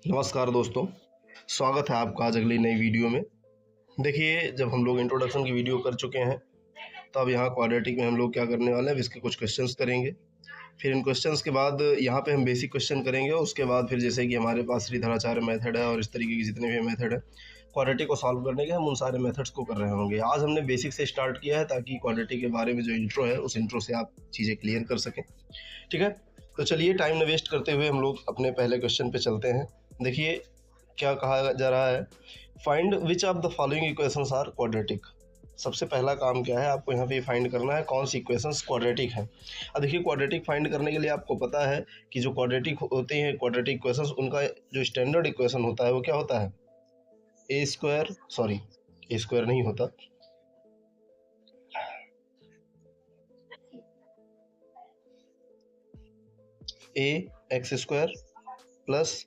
नमस्कार दोस्तों, स्वागत है आपका आज अगली नई वीडियो में। देखिए, जब हम लोग इंट्रोडक्शन की वीडियो कर चुके हैं तो अब यहाँ क्वाड्रेटिक में हम लोग क्या करने वाले हैं, इसके कुछ क्वेश्चंस करेंगे। फिर इन क्वेश्चंस के बाद यहाँ पे हम बेसिक क्वेश्चन करेंगे। उसके बाद फिर जैसे कि हमारे पास श्रीधराचार्य मेथड है और इस तरीके के जितने भी मेथड है क्वाड्रेटिक को सॉल्व करने के, हम उन सारे मेथड्स को कर रहे होंगे। आज हमने बेसिक से स्टार्ट किया है ताकि क्वाड्रेटिक के बारे में जो इंट्रो है उस इंट्रो से आप चीज़ें क्लियर कर सकें। ठीक है, तो चलिए टाइम न वेस्ट करते हुए हम लोग अपने पहले क्वेश्चन पे चलते हैं। देखिए क्या कहा जा रहा है, find which of the following equations are quadratic. सबसे पहला काम क्या है, आपको यहाँ पे फाइंड करना है कौन सी इक्वेशंस क्वाड्रेटिक है। अब देखिए, क्वाड्रेटिक फाइंड करने के लिए आपको पता है कि जो क्वाड्रेटिक होते हैं क्वाड्रेटिक इक्वेशंस, उनका जो स्टैंडर्ड इक्वेशन होता है वो क्या होता है, ए स्क्वायर नहीं होता, a x square plus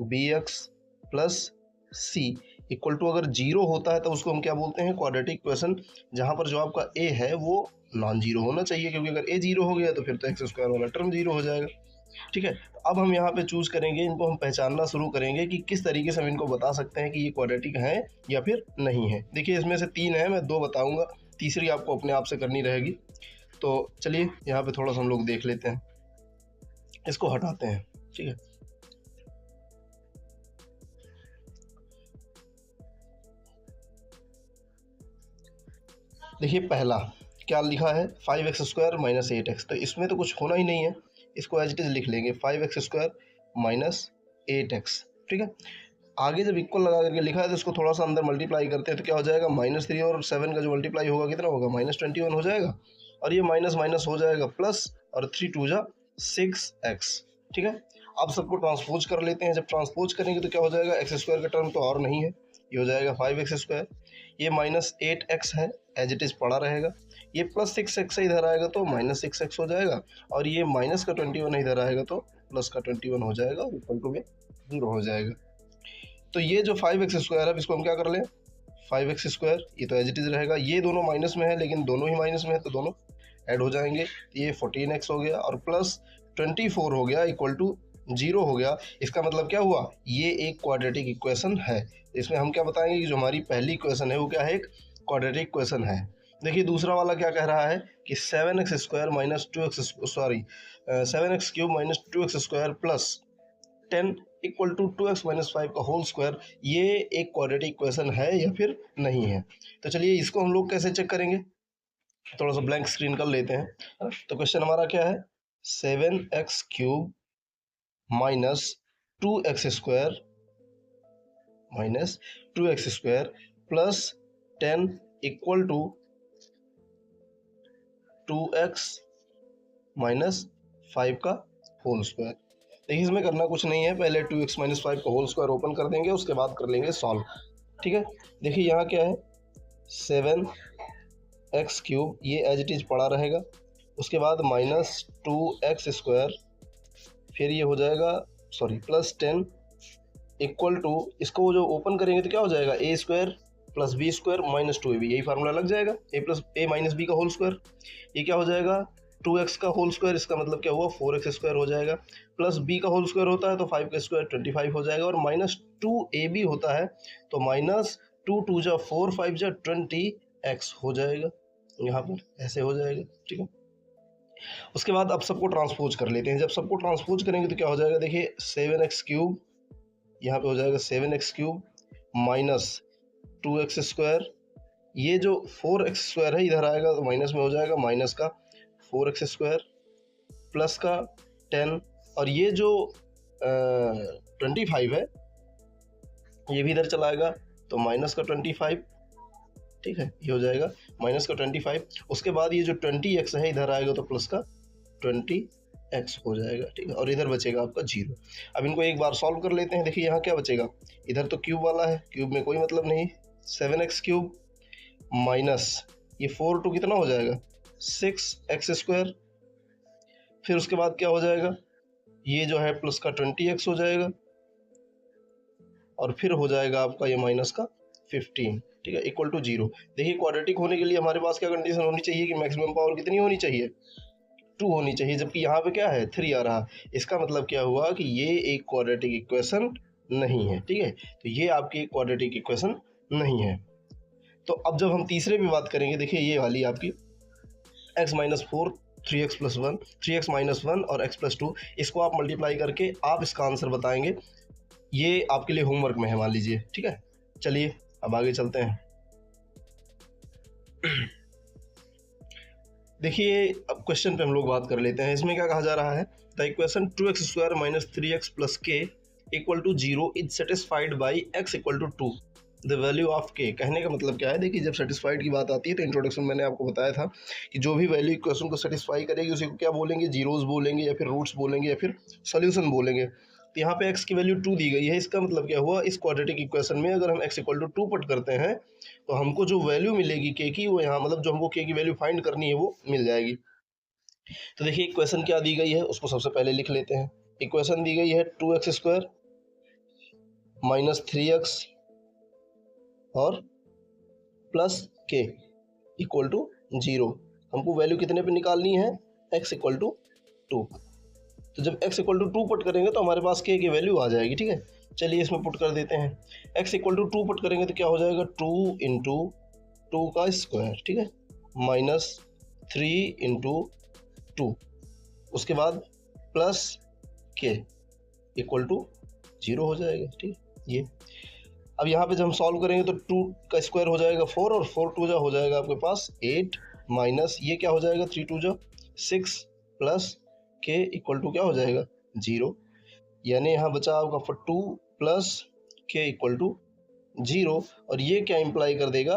b x plus c equal to, अगर जीरो होता है तो उसको हम क्या बोलते हैं, क्वाड्रेटिक इक्वेशन, जहाँ पर जो आपका ए है वो नॉन जीरो होना चाहिए, क्योंकि अगर ए जीरो हो गया तो फिर तो एक्स स्क्वायर वाला टर्म जीरो हो जाएगा। ठीक है, अब हम यहाँ पे चूज करेंगे, इनको हम पहचानना शुरू करेंगे कि किस तरीके से हम इनको बता सकते हैं कि ये क्वाड्रेटिक हैं या फिर नहीं है। देखिए, इसमें से तीन है, मैं दो बताऊंगा, तीसरी आपको अपने आप से करनी रहेगी। तो चलिए यहाँ पे थोड़ा सा हम लोग देख लेते हैं, इसको हटाते हैं। ठीक है, देखिए पहला क्या लिखा है, 5x² माइनस 8x, तो इसमें तो कुछ होना ही नहीं है, इसको एज इट इज लिख लेंगे 5x² माइनस 8x। ठीक है, आगे जब इक्वल लगा करके लिखा है तो इसको थोड़ा सा अंदर मल्टीप्लाई करते हैं तो क्या हो जाएगा, -3 और 7 का जो मल्टीप्लाई होगा कितना होगा, -21 हो जाएगा, और ये माइनस माइनस हो जाएगा प्लस, और 3 2 जा 6x। ठीक है, अब सबको ट्रांसपोज कर लेते हैं। जब ट्रांसपोज करेंगे तो क्या हो जाएगा, x² का टर्म तो और नहीं है, ये हो जाएगा 5x², ये -8x है, एज इट इज पड़ा रहेगा, ये +6x इधर आएगा तो -6x हो जाएगा, और ये माइनस का 21 इधर आएगा तो प्लस का 21 हो जाएगा, और इक्वल टू में 0 हो जाएगा। तो ये जो 5x² है इसको हम क्या कर लें, 5x², ये तो एज इट इज रहेगा, ये दोनों माइनस में है लेकिन दोनों ही माइनस में है तो दोनों ऐड हो जाएंगे, ये 14x हो गया और प्लस 24 हो गया, इक्वल टू 0 हो गया। इसका मतलब क्या हुआ, ये एक क्वाड्रेटिक इक्वेशन है। इसमें हम क्या बताएंगे कि जो हमारी पहली इक्वेशन है वो क्या है, एक क्वाड्रेटिक इक्वेशन है। देखिए दूसरा वाला क्या कह रहा है कि 7x² minus 7x³ minus 2x² plus 10 equal to 2x minus 5 का होल स्क्वायर, ये एक क्वाड्रेटिक इक्वेशन है या फिर नहीं है। तो चलिए इसको हम लोग कैसे चेक करेंगे, थोड़ा सा ब्लैंक स्क्रीन कर लेते हैं। तो क्वेश्चन हमारा क्या है, 7x³ minus 2x² minus 2x² plus 10 equal to 2x minus 5 का होल स्क्वायर। देखिए इसमें करना कुछ नहीं है, पहले 2x माइनस 5 का होल स्क्वायर ओपन कर देंगे, उसके बाद कर लेंगे सॉल्व। ठीक है, देखिए यहाँ क्या है, 7x³, ये एज इट इज पड़ा रहेगा, उसके बाद -2x², फिर ये हो जाएगा प्लस 10 इक्वल टू, इसको जो ओपन करेंगे तो क्या हो जाएगा, a² plus b² minus 2ab, यही फार्मूला लग जाएगा, a माइनस b का होल स्क्वायर, ये क्या हो जाएगा 2x का होल स्क्वायर, इसका मतलब क्या हुआ 4x² हो जाएगा, प्लस b का होल स्क्वायर होता है तो 5 का स्क्वायर 25 हो जाएगा, और -2ab होता है तो -2 2 जा 4 5 जा 20x हो जाएगा, यहाँ पर ऐसे हो जाएगा। ठीक है, उसके बाद अब सबको ट्रांसपोज कर लेते हैं। जब सबको ट्रांसपोज करेंगे तो क्या हो जाएगा, देखिए 7x³ यहाँ पे हो जाएगा 7x³ माइनस 2x², ये जो 4x² है इधर आएगा तो माइनस में हो जाएगा, माइनस का 4x² प्लस का 10, और ये जो 25 है ये भी इधर चलाएगा तो माइनस का 25। ठीक है, ये हो जाएगा माइनस का 25, उसके बाद ये जो 20x है इधर आएगा तो प्लस का 20x हो जाएगा। ठीक है, और इधर बचेगा आपका 0। अब इनको एक बार सॉल्व कर लेते हैं। देखिए यहाँ क्या बचेगा, इधर तो क्यूब वाला है, क्यूब में कोई मतलब नहीं, 7x³ माइनस ये 4 टू कितना हो जाएगा 6x², फिर उसके बाद क्या हो जाएगा, ये जो है प्लस का 20x हो जाएगा, और फिर हो जाएगा आपका ये माइनस का 15। ठीक है, इक्वल टू 0। देखिए क्वाड्रेटिक होने के लिए हमारे पास क्या कंडीशन होनी चाहिए कि मैक्सिमम पावर कितनी होनी चाहिए, 2 होनी चाहिए, जबकि यहाँ पे क्या है 3 आ रहा। इसका मतलब क्या हुआ कि ये एक क्वाड्रेटिक इक्वेशन नहीं है, ठीक है। तो ये आपकी क्वाड्रेटिक इक्वेशन नहीं है। तो अब जब हम तीसरे पे बात करेंगे, देखिए ये वाली आपकी x minus 4 3x plus 1 3x minus 1 और x प्लस 2, इसको आप मल्टीप्लाई करके आप इसका आंसर बताएंगे। ये आपके लिए होमवर्क में है, मान लीजिए, ठीक है। चलिए अब आगे चलते हैं। देखिए अब क्वेश्चन पे हम लोग बात कर लेते हैं। इसमें क्या कहा जा रहा है, the equation 2x square minus 3x plus k equal to 0 is satisfied by x equal to 2 the value of k। कहने का मतलब क्या है, देखिए जब सेटिस्फाइड की बात आती है तो इंट्रोडक्शन मैंने आपको बताया था कि जो भी वैल्यू इक्वेशन को सेटिस्फाई करेगी उसी को क्या बोलेंगे, जीरोस बोलेंगे या फिर रूट्स बोलेंगे या फिर सोल्यूशन बोलेंगे। तो यहाँ पे x की वैल्यू 2 दी गई है, इसका मतलब क्या हुआ, इस क्वाड्रेटिक इक्वेशन में अगर हम x इक्वल टू 2 पुट करते हैं तो हमको जो वैल्यू मिलेगी k की, वो यहाँ मतलब जो हमको k की वैल्यू फाइंड करनी है वो मिल जाएगी। तो देखिए इक्वेशन क्या दी गई है उसको सबसे पहले लिख लेते हैं। इक्वेशन दी गई है 2x स्क्वायर माइनस 3x और प्लस k इक्वल टू 0। हमको वैल्यू कितने पे निकालनी है, x इक्वल टू 2। तो जब x इक्वल टू 2 पुट करेंगे तो हमारे पास k की वैल्यू आ जाएगी, ठीक है। चलिए इसमें पुट कर देते हैं। x इक्वल टू 2 पुट करेंगे तो क्या हो जाएगा, 2 इंटू 2 का स्क्वायर, ठीक है, माइनस 3 इंटू 2, उसके बाद प्लस k इक्वल टू 0 हो जाएगा, ठीक है। ये अब यहाँ पे जब हम सॉल्व करेंगे तो 2 का स्क्वायर हो जाएगा 4 और 4 टू जा हो जाएगा आपके पास 8 माइनस ये क्या हो जाएगा 3 टू जा 6 प्लस k इक्वल टू क्या हो जाएगा 0। यानी यहाँ बचा आपका 2 प्लस k इक्वल टू 0। और ये क्या इम्प्लाई कर देगा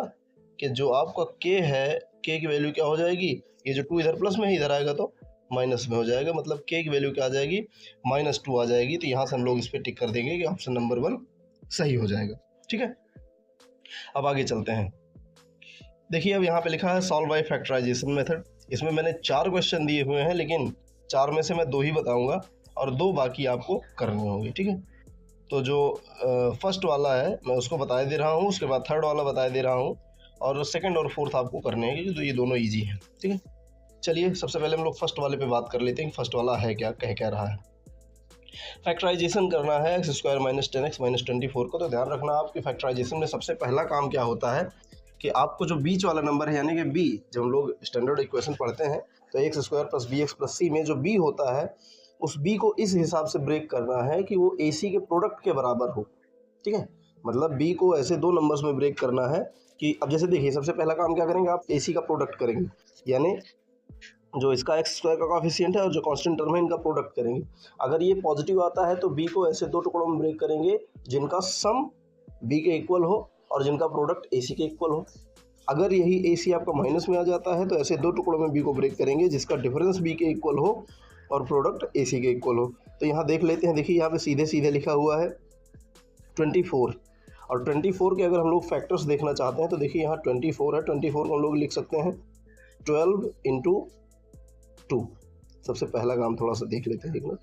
कि जो आपका k है, k की वैल्यू क्या हो जाएगी, ये जो 2 इधर प्लस में है इधर आएगा तो माइनस में हो जाएगा, मतलब k की वैल्यू क्या आ जाएगी, -2 आ जाएगी। तो यहाँ से हम लोग इस पर टिक कर देंगे कि ऑप्शन नंबर 1 सही हो जाएगा, ठीक है। अब आगे चलते हैं। देखिए अब यहाँ पे लिखा है सॉल्व बाय फैक्टराइजेशन मेथड। इसमें मैंने 4 क्वेश्चन दिए हुए हैं, लेकिन 4 में से मैं 2 ही बताऊंगा और 2 बाकी आपको करने होंगे, ठीक है। तो जो फर्स्ट वाला है मैं उसको बता दे रहा हूँ, उसके बाद थर्ड वाला बता दे रहा हूँ और सेकंड और फोर्थ आपको करने हैं, क्योंकि तो ये दोनों ईजी हैं, ठीक है। चलिए सबसे पहले हम लोग फर्स्ट वाले पे बात कर लेते हैं। फर्स्ट वाला है क्या, कह रहा है फैक्टराइजेशन करना है x square minus 10x minus 24 को। तो ध्यान रखना आपकी फैक्टराइजेशन में सबसे पहला काम क्या होता है कि आपको जो बीच वाला नंबर है यानी कि b, जब हम लोग स्टैंडर्ड इक्वेशन पढ़ते हैं तो x square plus b x plus c में जो b होता है उस b को इस हिसाब से ब्रेक करना है कि वो ac के प्रोडक्ट के बराबर हो, ठीक है। मतलब b को ऐसे 2 नंबर्स में ब्रेक करना है कि अब जैसे देखिए सबसे पहला काम क्या करेंगे, आप ac का प्रोडक्ट करेंगे, यानी जो इसका एक्स स्क्वायर का कॉफिशिएंट है और जो कांस्टेंट टर्म है इनका प्रोडक्ट करेंगे। अगर ये पॉजिटिव आता है तो बी को ऐसे 2 टुकड़ों में ब्रेक करेंगे जिनका सम बी के इक्वल हो और जिनका प्रोडक्ट ए सी के इक्वल हो। अगर यही ए सी आपका माइनस में आ जाता है तो ऐसे 2 टुकड़ों में बी को ब्रेक करेंगे जिसका डिफरेंस बी के इक्वल हो और प्रोडक्ट ए सी के इक्वल हो। तो यहाँ देख लेते हैं, देखिए यहाँ पे सीधे सीधे लिखा हुआ है 24 और 24 के अगर हम लोग फैक्टर्स देखना चाहते हैं तो देखिए यहाँ 24 है, 24 को हम लोग लिख सकते हैं 12 इंटू 2। सबसे पहला काम थोड़ा सा देख लेते हैं, एक मिनट।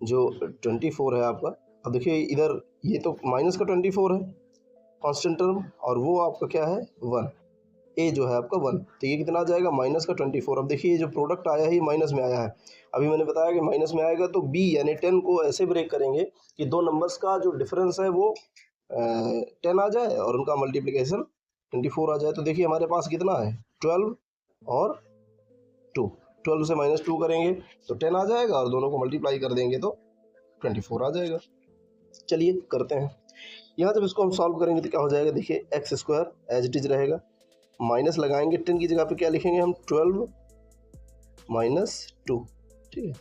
जो 24 है आपका, अब देखिए इधर ये तो माइनस का 24 है कांस्टेंट टर्म और वो आपका क्या है 1, ए जो है आपका 1, तो ये कितना आ जाएगा माइनस का 24। अब देखिए ये जो प्रोडक्ट आया है माइनस में आया है, अभी मैंने बताया कि माइनस में आएगा तो बी यानी 10 को ऐसे ब्रेक करेंगे कि 2 नंबर्स का जो डिफरेंस है वो 10 आ जाए और उनका मल्टीप्लिकेशन 24 आ जाए। तो देखिए हमारे पास कितना है 12 और 2, 12 से -2 करेंगे तो 10 आ जाएगा और दोनों को मल्टीप्लाई कर देंगे तो 24 आ जाएगा। चलिए करते हैं। यहाँ जब इसको हम सॉल्व करेंगे तो क्या हो जाएगा, देखिए x square as it is रहेगा, माइनस लगाएंगे 10 की जगह पे क्या लिखेंगे हम 12 माइनस 2, ठीक है।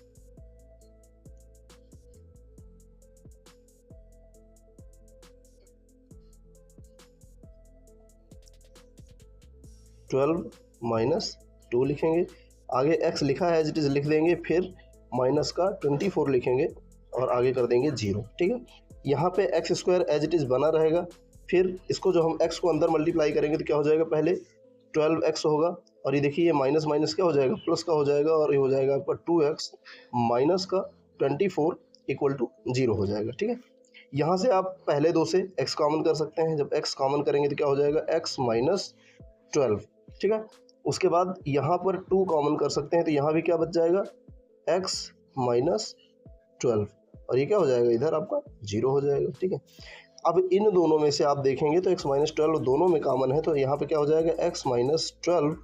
-2 लिखेंगे, आगे x लिखा है एज इट इज लिख देंगे, फिर माइनस का 24 लिखेंगे और आगे कर देंगे 0, ठीक है। यहाँ पे x square as it is बना रहेगा, फिर इसको जो हम x को अंदर मल्टीप्लाई करेंगे तो क्या हो जाएगा, पहले 12x होगा और ये देखिए ये माइनस माइनस क्या हो जाएगा प्लस का हो जाएगा और ये हो जाएगा आपका 2x माइनस का 24 इक्वल टू 0 हो जाएगा, ठीक है। यहाँ से आप पहले 2 से x कॉमन कर सकते हैं, जब x कॉमन करेंगे तो क्या हो जाएगा x माइनस 12, ठीक है। उसके बाद यहाँ पर 2 कॉमन कर सकते हैं तो यहाँ भी क्या बच जाएगा एक्स माइनस 12 और ये क्या हो जाएगा इधर आपका 0 हो जाएगा। ठीक है, अब इन दोनों में से आप देखेंगे तो x माइनस 12 दोनों में कॉमन है, तो यहाँ पे क्या हो जाएगा x माइनस 12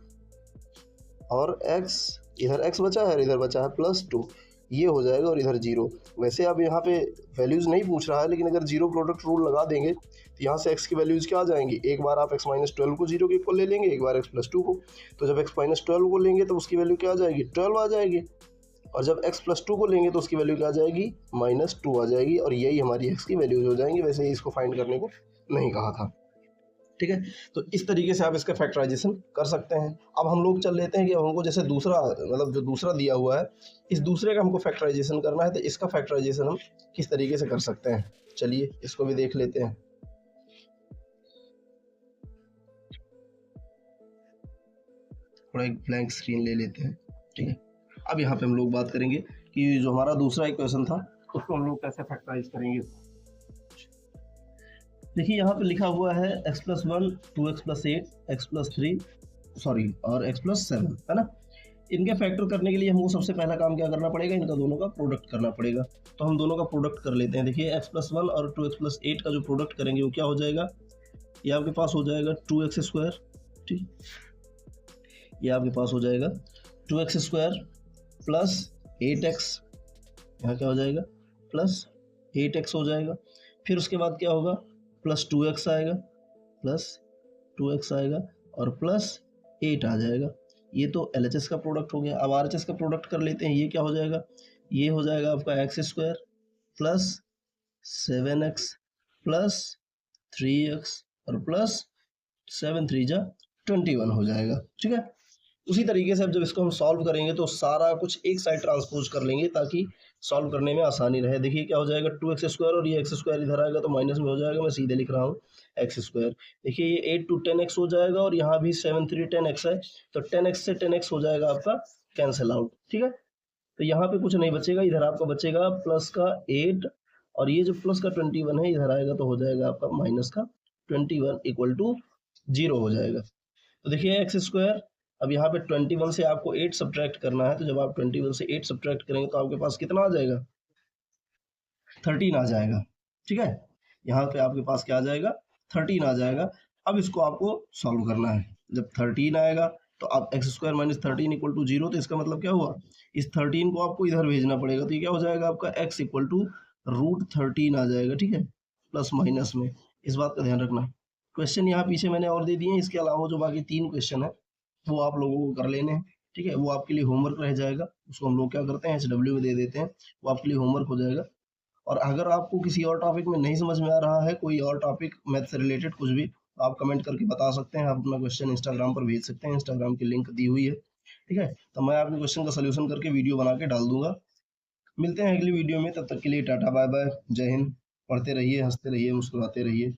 और x, इधर x बचा है और इधर बचा है +2, ये हो जाएगा और इधर 0। वैसे अब यहाँ पे वैल्यूज़ नहीं पूछ रहा है, लेकिन अगर जीरो प्रोडक्ट रूल लगा देंगे तो यहाँ से x की वैल्यूज़ क्या आ जाएंगी, एक बार आप x माइनस 12 को 0 के इक्वल ले लेंगे, एक बार x प्लस 2 को, तो जब x माइनस 12 को लेंगे तो उसकी वैल्यू क्या आ जाएगी, 12 आ जाएगी, और जब x प्लस 2 को लेंगे तो उसकी वैल्यू क्या आ जाएगी, -2 आ जाएगी, और यही हमारी x की वैल्यूज हो जाएंगी। वैसे इसको फाइंड करने को नहीं कहा था। ठीक है, तो इस तरीके से आप इसका फैक्टराइजेशन कर सकते हैं। अब हम लोग चल लेते हैं कि हमको जैसे दूसरा, मतलब जो दूसरा दिया हुआ है, इस दूसरे का हमको फैक्टराइजेशन करना है, तो इसका फैक्टराइजेशन हम किस तरीके से कर सकते हैं, चलिए इसको भी देख लेते हैं। थोड़ा एक ब्लैंक स्क्रीन ले लेते हैं। ठीक है, अब यहाँ पे हम लोग बात करेंगे कि जो हमारा दूसरा इक्वेशन था उसको हम लोग कैसे फैक्टराइज करेंगे। देखिए यहाँ पे लिखा हुआ है x+1 2x+8 x+3 सॉरी और x+7 है ना। इनके फैक्टर करने के लिए हमको सबसे पहला काम क्या करना पड़ेगा, इनका दोनों का प्रोडक्ट करना पड़ेगा। तो हम दोनों का प्रोडक्ट कर लेते हैं। देखिए x+1 और 2x+8 का जो प्रोडक्ट करेंगे वो क्या हो जाएगा, ये आपके पास हो जाएगा 2x²। ठीक, ये आपके पास हो जाएगा 2x² प्लस 8x, यहाँ क्या हो जाएगा प्लस 8x हो जाएगा। फिर उसके बाद क्या होगा, प्लस 2x आएगा, प्लस 2x आएगा और प्लस 8 आ जाएगा। ये तो LHS का प्रोडक्ट हो गया। अब RHS का प्रोडक्ट कर लेते हैं। ये क्या हो जाएगा, ये हो जाएगा आपका x² plus 7x plus 3x और प्लस 7 3 जा 21 हो जाएगा। ठीक है, उसी तरीके से अब जब इसको हम सॉल्व करेंगे तो सारा कुछ एक साइड ट्रांसपोज कर लेंगे ताकि सॉल्व करने में आसानी रहे। देखिए क्या हो जाएगा 2x² और ये x² इधर आएगा तो माइनस में हो जाएगा, मैं सीधे लिख रहा हूँ x²। देखिए ये 8 to 10x हो जाएगा और यहाँ भी 7 3 10x है, तो 10x से 10x हो जाएगा आपका कैंसिल आउट। ठीक है, तो यहाँ पे कुछ नहीं बचेगा, इधर आपका बचेगा प्लस का 8 और ये जो प्लस का 21 है इधर आएगा तो हो जाएगा आपका माइनस का 21 इक्वल टू 0 हो जाएगा। तो देखिए x², अब यहाँ पे 21 से आपको 8 सब्ट्रैक्ट करना है, तो जब आप 21 से 8 सब्ट्रैक्ट करेंगे तो आपके पास कितना आ जाएगा, 13 आ जाएगा। ठीक है, यहाँ पे आपके पास क्या आ जाएगा, 13 आ जाएगा। अब इसको आपको सॉल्व करना है। जब 13 आएगा तो आप x² माइनस 13 इक्वल टू 0, तो इसका मतलब क्या हुआ, इस 13 को आपको इधर भेजना पड़ेगा, तो ये क्या हो जाएगा आपका x इक्वल टू √13 आ जाएगा। ठीक है, प्लस माइनस में, इस बात का ध्यान रखना। क्वेश्चन यहाँ पीछे मैंने और दे दिए हैं, इसके अलावा जो बाकी 3 क्वेश्चन है वो आप लोगों को कर लेने हैं। ठीक है, वो आपके लिए होमवर्क रह जाएगा, उसको हम लोग क्या करते हैं HW में दे देते हैं, वो आपके लिए होमवर्क हो जाएगा। और अगर आपको किसी और टॉपिक में नहीं समझ में आ रहा है, कोई और टॉपिक मैथ से रिलेटेड कुछ भी, आप कमेंट करके बता सकते हैं, आप अपना क्वेश्चन इंस्टाग्राम पर भेज सकते हैं, इंस्टाग्राम की लिंक दी हुई है। ठीक है, तो मैं आपके क्वेश्चन का सोल्यूशन करके वीडियो बना के डाल दूंगा। मिलते हैं अगली वीडियो में, तब तक के लिए टाटा बाय बाय, जय हिंद। पढ़ते रहिए, हंसते रहिए, मुस्कुराते रहिए।